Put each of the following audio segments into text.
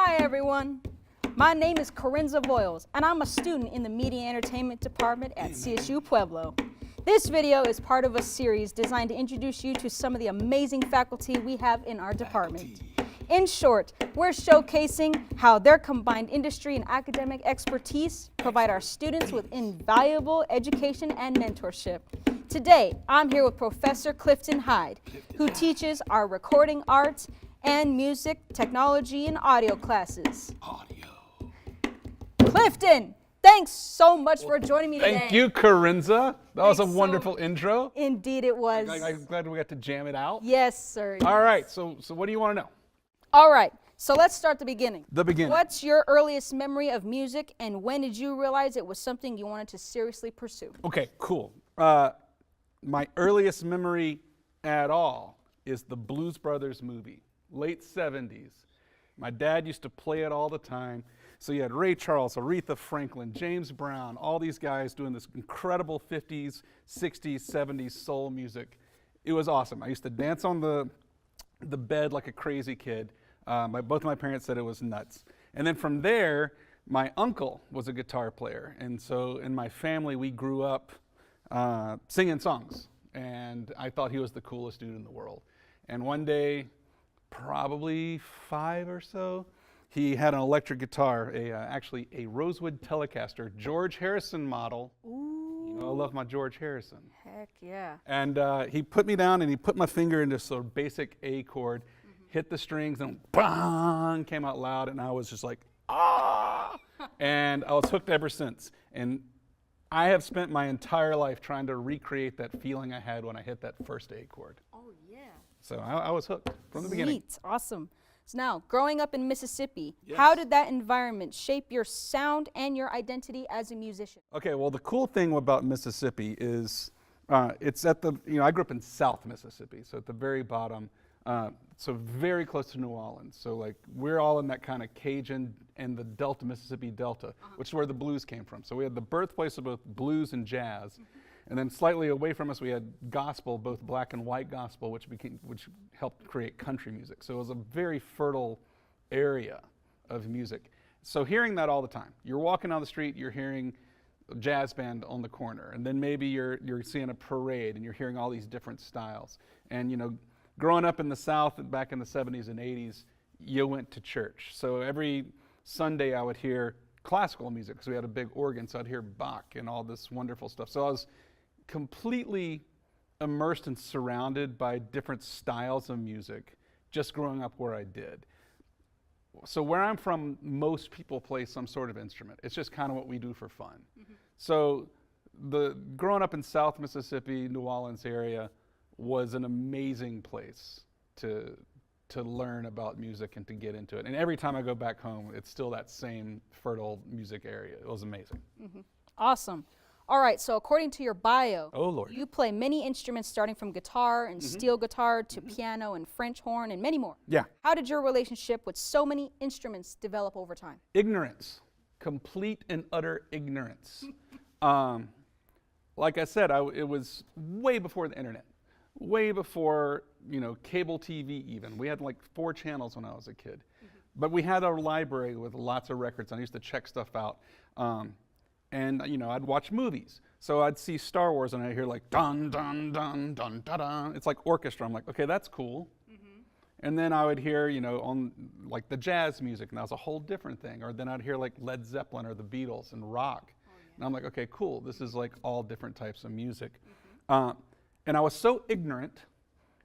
Hi everyone, my name is Karinzza Voyles and I'm a student in the Media and Entertainment Department at CSU Pueblo. This video is part of a series designed to introduce you to some of the amazing faculty we have in our department. In short, we're showcasing how their combined industry and academic expertise provide our students with invaluable education and mentorship. Today, I'm here with Professor Clifton Hyde, who teaches our recording arts and music, technology, and audio classes. Clifton, thanks so much for joining me today. Thank you, Karinzza. That was a wonderful intro. Indeed it was. I'm glad we got to jam it out. Yes, sir. All right, so what do you want to know? All right, so let's start the beginning. The beginning. What's your earliest memory of music, and when did you realize it was something you wanted to seriously pursue? Okay, cool. My earliest memory at all is the Blues Brothers movie, late 70s. My dad used to play it all the time. So you had Ray Charles, Aretha Franklin, James Brown, all these guys doing this incredible 50s, 60s, 70s soul music. It was awesome. I used to dance on the bed like a crazy kid. Both of my parents said it was nuts. And then from there, my uncle was a guitar player. And so in my family, we grew up singing songs. And I thought he was the coolest dude in the world. And one day, probably 5 or so, he had an electric guitar, actually a Rosewood Telecaster, George Harrison model. Ooh. You know, I love my George Harrison. Heck yeah. And he put me down and he put my finger into sort of basic A chord, hit the strings, and bang, came out loud, and I was just like, ah! And I was hooked ever since. And I have spent my entire life trying to recreate that feeling I had when I hit that first A chord. Oh, yeah. So I was hooked from the beginning. Neat. Awesome. So now, growing up in Mississippi, Yes. how did that environment shape your sound and your identity as a musician? Okay, well, the cool thing about Mississippi is it's at the, I grew up in South Mississippi, so at the very bottom, so very close to New Orleans. So like we're all in that kind of Cajun and the Delta, Mississippi Delta, which is where the blues came from. So we had the birthplace of both blues and jazz. And then slightly away from us, we had gospel, both black and white gospel, which helped create country music. So it was a very fertile area of music. So hearing that all the time, you're walking down the street, you're hearing a jazz band on the corner, and then maybe you're seeing a parade and you're hearing all these different styles. And growing up in the South back in the 70s and 80s, you went to church. So every Sunday I would hear classical music because we had a big organ, so I'd hear Bach and all this wonderful stuff. So I was completely immersed and surrounded by different styles of music just growing up where I did. So where I'm from, most people play some sort of instrument. It's just kind of what we do for fun. So growing up in South Mississippi, New Orleans area was an amazing place to learn about music and to get into it. And every time I go back home, it's still that same fertile music area. It was amazing. Awesome. All right, so according to your bio, Oh, Lord. you play many instruments starting from guitar and steel guitar to piano and French horn and many more. Yeah. How did your relationship with so many instruments develop over time? Ignorance, complete and utter ignorance. Like I said, it was way before the internet, way before cable TV even. We had like 4 channels when I was a kid, but we had a library with lots of records. I used to check stuff out, and I'd watch movies. So I'd see Star Wars and I'd hear like dun dun dun dun dun dun. It's like orchestra. I'm like, okay, that's cool. And then I would hear, on like the jazz music, and that was a whole different thing. Or then I'd hear like Led Zeppelin or the Beatles and rock. And I'm like, okay, cool. This is like all different types of music. And I was so ignorant,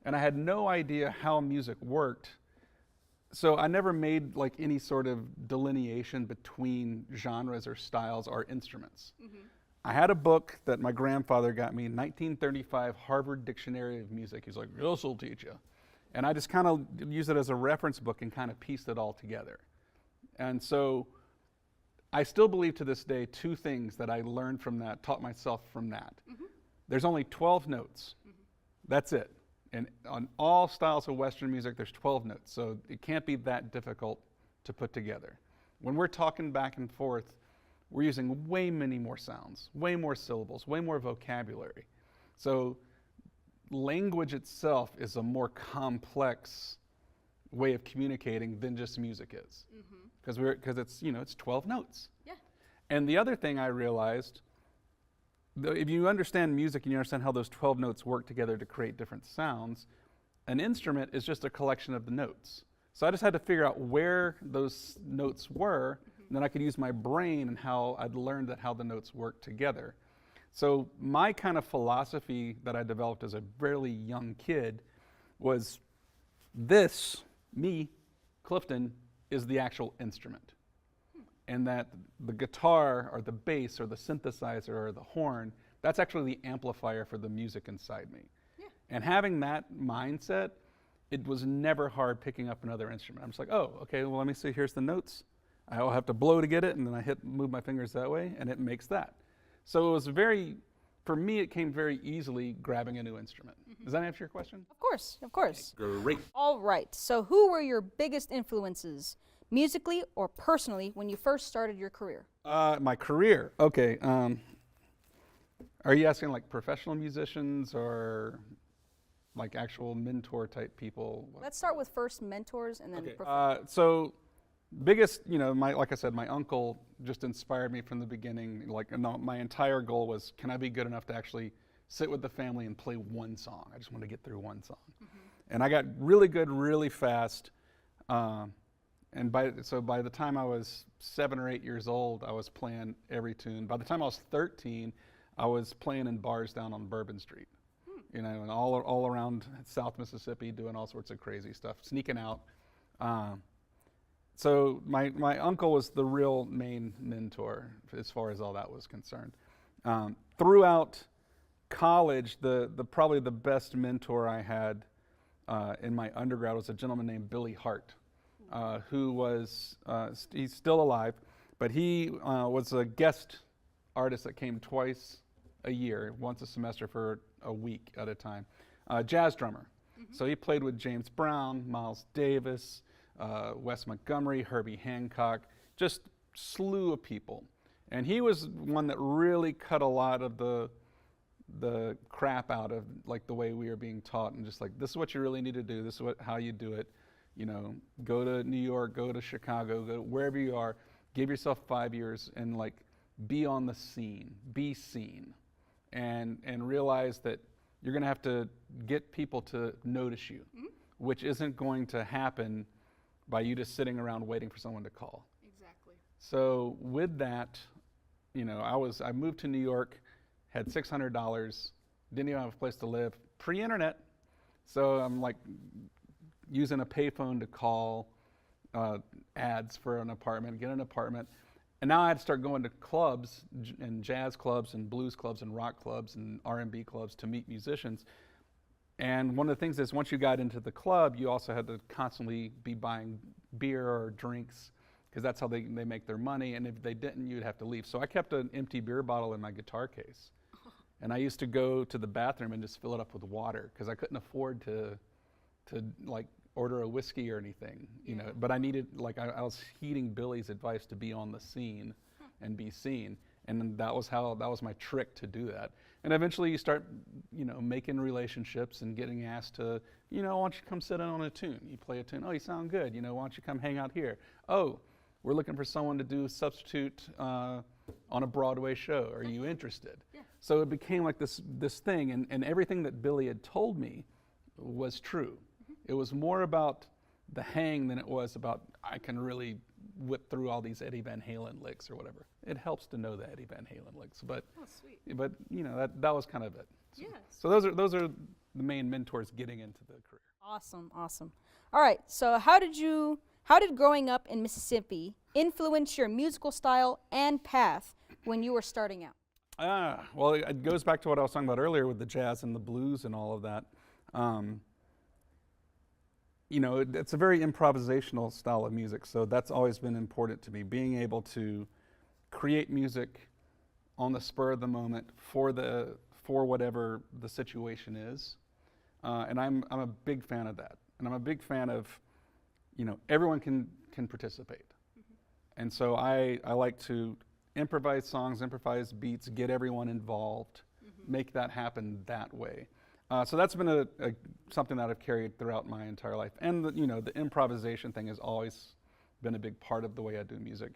and I had no idea how music worked. So I never made like any sort of delineation between genres or styles or instruments. I had a book that my grandfather got me, 1935 Harvard Dictionary of Music. He's like, this will teach you. And I just kind of used it as a reference book and kind of pieced it all together. And so I still believe to this day 2 things that I learned from that, taught myself from that. There's only 12 notes. That's it. And on all styles of Western music, there's 12 notes. So it can't be that difficult to put together. When we're talking back and forth, we're using way many more sounds, way more syllables, way more vocabulary. So language itself is a more complex way of communicating than just music is. Because it's, it's 12 notes. Yeah. And the other thing I realized, if you understand music and you understand how those 12 notes work together to create different sounds, an instrument is just a collection of the notes. So I just had to figure out where those notes were, and then I could use my brain and how I'd learned how the notes work together. So my kind of philosophy that I developed as a fairly young kid was this, me, Clifton, is the actual instrument. And that the guitar or the bass or the synthesizer or the horn, that's actually the amplifier for the music inside me. Yeah. And having that mindset, it was never hard picking up another instrument. I'm just like, oh, okay, well, let me see, here's the notes. I'll have to blow to get it, and then I move my fingers that way, and it makes that. So it was for me, it came very easily grabbing a new instrument. Does that answer your question? Of course, of course. Great. All right, so who were your biggest influences, musically or personally, when you first started your career? My career, okay. Are you asking like professional musicians or like actual mentor type people? Let's start with first mentors and then So biggest, like I said, my uncle just inspired me from the beginning. Like, no, my entire goal was, can I be good enough to actually sit with the family and play one song? I just wanted to get through one song. And I got really good really fast. And by the time I was 7 or 8 years old, I was playing every tune. By the time I was 13, I was playing in bars down on Bourbon Street, and all around South Mississippi, doing all sorts of crazy stuff, sneaking out. So my uncle was the real main mentor as far as all that was concerned. Throughout college, probably the best mentor I had in my undergrad was a gentleman named Billy Hart, who was, he's still alive, but he was a guest artist that came twice a year, once a semester for a week at a time, jazz drummer. So he played with James Brown, Miles Davis, Wes Montgomery, Herbie Hancock, just slew of people. And he was one that really cut a lot of the crap out of like the way we were being taught, and just like, this is what you really need to do, this is how you do it. Go to New York, go to Chicago, go wherever you are, give yourself 5 years and like be on the scene, be seen, and realize that you're gonna have to get people to notice you, which isn't going to happen by you just sitting around waiting for someone to call. Exactly. So with that, I moved to New York, had $600, didn't even have a place to live, pre-internet. So I'm like using a payphone to call ads for an apartment, get an apartment. And now I had to start going to clubs and jazz clubs and blues clubs and rock clubs and R&B clubs to meet musicians. And one of the things is, once you got into the club, you also had to constantly be buying beer or drinks, because that's how they make their money. And if they didn't, you'd have to leave. So I kept an empty beer bottle in my guitar case. And I used to go to the bathroom and just fill it up with water, because I couldn't afford to like order a whiskey or anything, but I needed, like, I was heeding Billy's advice to be on the scene and be seen. And that was my trick to do that. And eventually you start, making relationships and getting asked to, why don't you come sit in on a tune? You play a tune, oh, you sound good, why don't you come hang out here? Oh, we're looking for someone to do substitute on a Broadway show. Are you interested? Yeah. So it became like this thing, and everything that Billy had told me was true. It was more about the hang than it was about, I can really whip through all these Eddie Van Halen licks or whatever. It helps to know the Eddie Van Halen licks, but that was kind of it. So, Yes. So those are the main mentors getting into the career. Awesome. All right, so how did growing up in Mississippi influence your musical style and path when you were starting out? Well, it goes back to what I was talking about earlier with the jazz and the blues and all of that. It's a very improvisational style of music, so that's always been important to me, being able to create music on the spur of the moment for whatever the situation is. And I'm a big fan of that. And I'm a big fan of, everyone can participate. And so I like to improvise songs, improvise beats, get everyone involved, make that happen that way. So that's been something that I've carried throughout my entire life. And the improvisation thing has always been a big part of the way I do music.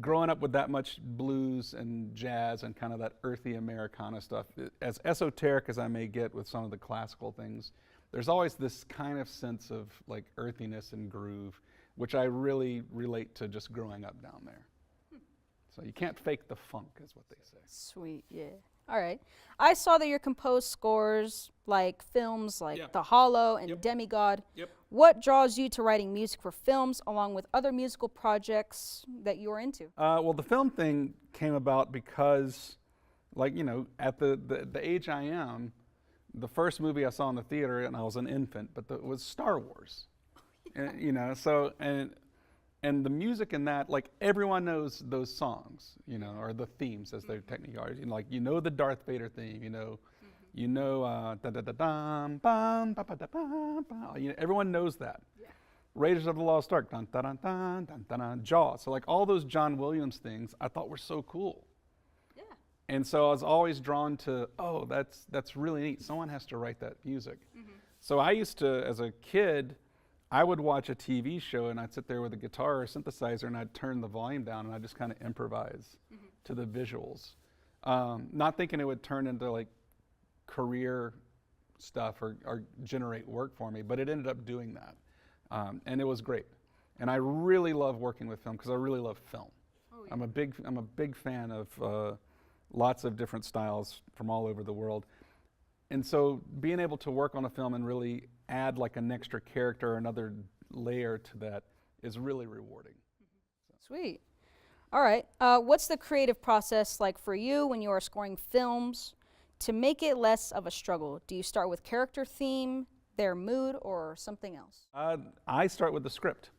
Growing up with that much blues and jazz and kind of that earthy Americana stuff, as esoteric as I may get with some of the classical things, there's always this kind of sense of like earthiness and groove, which I really relate to just growing up down there. So you can't fake the funk, is what they say. Sweet, yeah. All right. I saw that you composed scores like films like Yeah. The Hollow and Yep. Demigod. Yep. What draws you to writing music for films along with other musical projects that you're into? Well, the film thing came about because, like, at the age I am, the first movie I saw in the theater, and I was an infant, but it was Star Wars. And the music in that, like, everyone knows those songs, or the themes as they're technically are. The Darth Vader theme, da da da dum bum ba ba da bum ba. Everyone knows that. Yeah. Raiders of the Lost Ark, dun dun dun dun dun dun dun. Jaws. So like all those John Williams things, I thought were so cool. Yeah. And so I was always drawn to, that's really neat. Someone has to write that music. Mm-hmm. So I used to, as a kid, I would watch a TV show and I'd sit there with a guitar or synthesizer and I'd turn the volume down and I'd just kind of improvise to the visuals. Not thinking it would turn into like career stuff or generate work for me, but it ended up doing that. And it was great. And I really love working with film because I really love film. Oh, yeah. I'm a big fan of lots of different styles from all over the world. And so being able to work on a film and really add like an extra character or another layer to that is really rewarding. Sweet. All right. What's the creative process like for you when you are scoring films to make it less of a struggle? Do you start with character theme, their mood, or something else? I start with the script.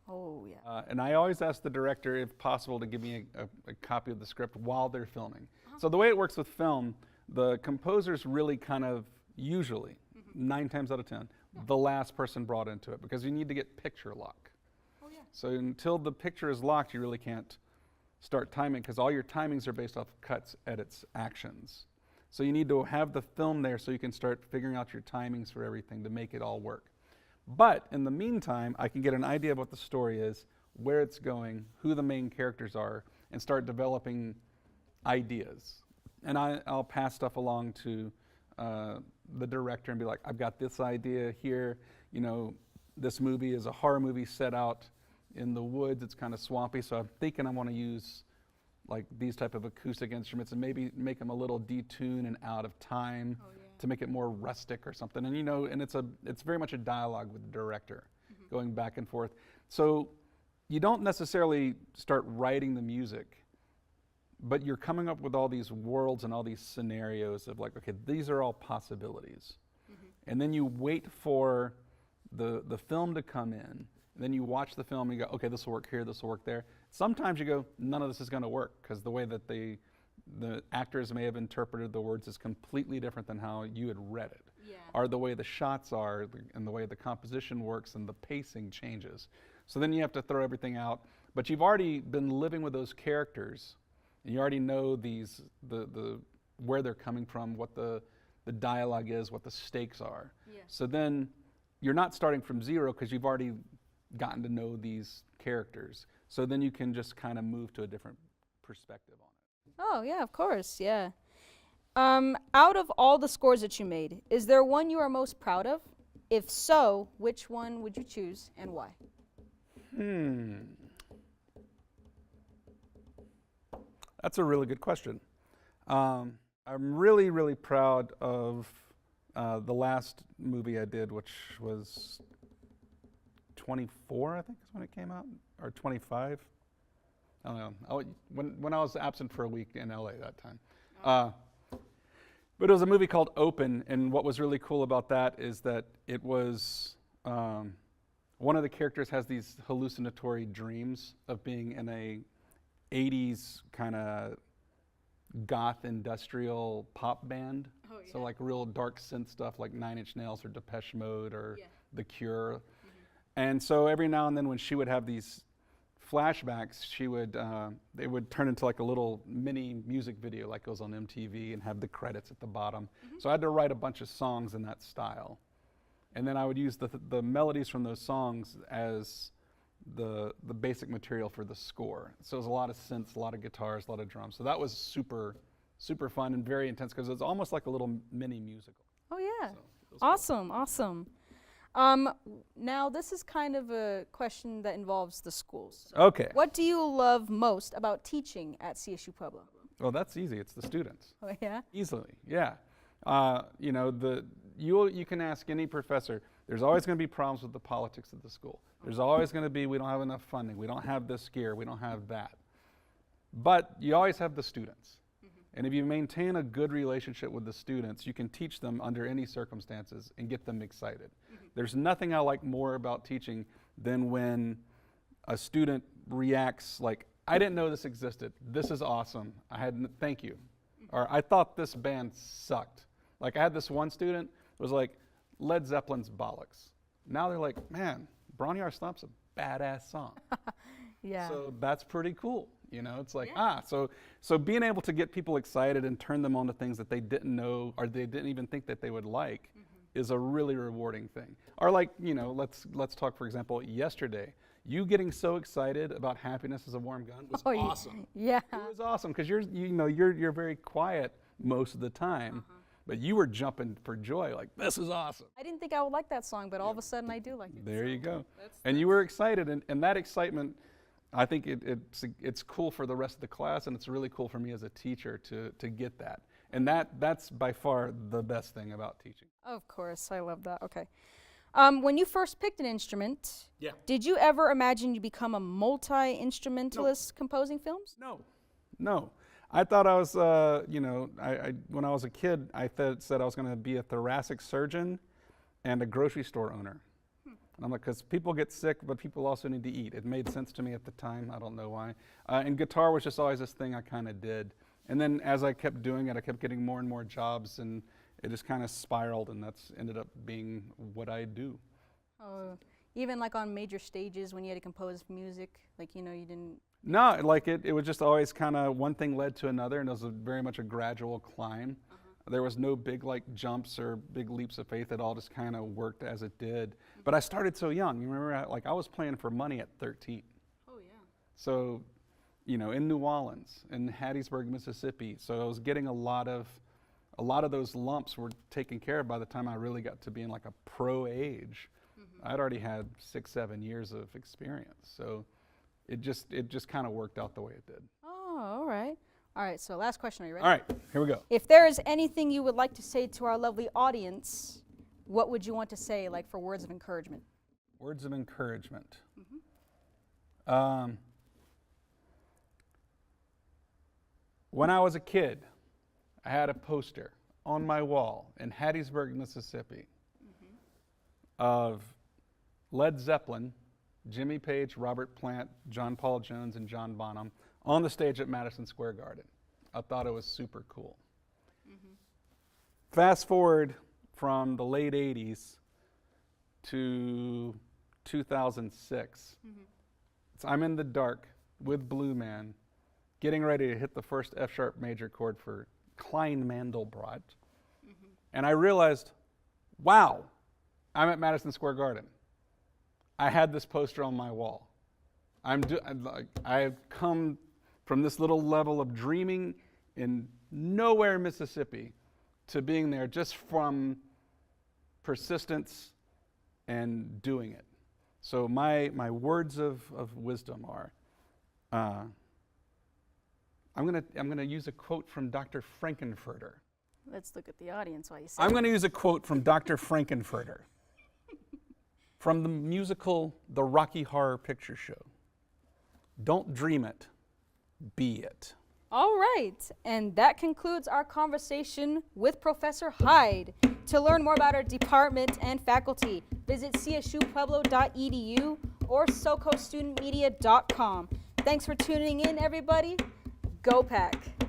Oh, yeah. And I always ask the director, if possible, to give me a copy of the script while they're filming. So the way it works with film, the composer's really kind of usually, 9 times out of 10, the last person brought into it because you need to get picture lock. Oh, yeah. So until the picture is locked, you really can't start timing because all your timings are based off cuts, edits, actions. So you need to have the film there so you can start figuring out your timings for everything to make it all work. But in the meantime, I can get an idea of what the story is, where it's going, who the main characters are, and start developing ideas. And I'll pass stuff along to the director and be like, I've got this idea here. This movie is a horror movie set out in the woods. It's kind of swampy, so I'm thinking I want to use like these type of acoustic instruments and maybe make them a little detuned and out of time to make it more rustic or something. And and it's very much a dialogue with the director, going back and forth. So you don't necessarily start writing the music, but you're coming up with all these worlds and all these scenarios of like, okay, these are all possibilities. And then you wait for the film to come in, and then you watch the film and you go, okay, this will work here, this will work there. Sometimes you go, none of this is going to work because the way that the actors may have interpreted the words is completely different than how you had read it. Yeah. Or the way the shots are and the way the composition works and the pacing changes. So then you have to throw everything out. But you've already been living with those characters and you already know the where they're coming from, what the dialogue is, what the stakes are. Yeah. So then you're not starting from zero because you've already gotten to know these characters. So then you can just kind of move to a different perspective on it. Oh, yeah, of course, yeah. Out of all the scores that you made, is there one you are most proud of? If so, which one would you choose and why? That's a really good question. I'm really, really proud of the last movie I did, which was 24, I think is when it came out, or 25. I don't know. When I was absent for a week in LA that time. But it was a movie called Open, and what was really cool about that is that it was, one of the characters has these hallucinatory dreams of being in a 80s kind of goth industrial pop band. Oh, yeah. So like real dark synth stuff like 9 Inch Nails or Depeche Mode or The Cure. And so every now and then when she would have these flashbacks, they would turn into like a little mini music video like goes on MTV and have the credits at the bottom. So I had to write a bunch of songs in that style. And then I would use the melodies from those songs as the basic material for the score. So it was a lot of synths, a lot of guitars, a lot of drums. So that was super, super fun and very intense because it was almost like a little mini musical. Oh yeah, So awesome, cool. Awesome. Now this is kind of a question that involves the schools. So okay. What do you love most about teaching at CSU Pueblo? Well, that's easy. It's the students. Oh yeah? Easily, yeah. You know, you can ask any professor, there's always going to be problems with the politics of the school. There's always going to be, we don't have enough funding, we don't have this gear, we don't have that. But you always have the students. And if you maintain a good relationship with the students, you can teach them under any circumstances and get them excited. There's nothing I like more about teaching than when a student reacts like, I didn't know this existed, this is awesome, thank you. Or I thought this band sucked. Like I had this one student was like, Led Zeppelin's bollocks. Now they're like, man, Brawny R. Stomp's a badass song. Yeah. So that's pretty cool. You know, it's like, so being able to get people excited and turn them on to things that they didn't know or they didn't even think that they would like is a really rewarding thing. Or like, you know, let's talk, for example, yesterday. You getting so excited about Happiness is a Warm Gun was awesome. Yeah. It was awesome because you're very quiet most of the time, but you were jumping for joy like, this is awesome. I didn't think I would like that song, but all of a sudden I do like it. There you go. And you were excited, and that excitement, I think it's cool for the rest of the class, and it's really cool for me as a teacher to get that. And that's by far the best thing about teaching. Of course, I love that. Okay. When you first picked an instrument, Yeah. did you ever imagine you become a multi-instrumentalist composing films? No. I thought I was, when I was a kid, I said I was going to be a thoracic surgeon and a grocery store owner. And I'm like, because people get sick, but people also need to eat. It made sense to me at the time. I don't know why. And guitar was just always this thing I kind of did. And then as I kept doing it, I kept getting more and more jobs, and it just kind of spiraled, and that's ended up being what I do. Oh, even like on major stages when you had to compose music, like, you didn't... No, like it was just always kind of one thing led to another, and it was very much a gradual climb. There was no big like jumps or big leaps of faith. It all just kind of worked as it did. But I started so young. You remember, I was playing for money at 13. Oh yeah. So, in New Orleans, in Hattiesburg, Mississippi. So I was getting a lot of those lumps were taken care of by the time I really got to being like a pro age. I'd already had 6-7 years of experience. So it just kind of worked out the way it did. Oh, all right. All right, so last question. Are you ready? All right, here we go. If there is anything you would like to say to our lovely audience, what would you want to say, like for words of encouragement? Words of encouragement. When I was a kid, I had a poster on my wall in Hattiesburg, Mississippi, of Led Zeppelin, Jimmy Page, Robert Plant, John Paul Jones, and John Bonham on the stage at Madison Square Garden. I thought it was super cool. Fast forward from the late 80s to 2006. So I'm in the dark with Blue Man, getting ready to hit the first F-sharp major chord for Klein Mandelbrot. And I realized, wow, I'm at Madison Square Garden. I had this poster on my wall. I've come from this little level of dreaming in nowhere, Mississippi, to being there just from persistence and doing it. So my words of wisdom are, I'm gonna use a quote from Dr. Frankenfurter. Let's look at the audience while you say I'm gonna use a quote from Dr. Frankenfurter from the musical The Rocky Horror Picture Show. Don't dream it, be it. All right, and that concludes our conversation with Professor Hyde. To learn more about our department and faculty, visit csupueblo.edu or socostudentmedia.com. Thanks for tuning in, everybody. Go Pack!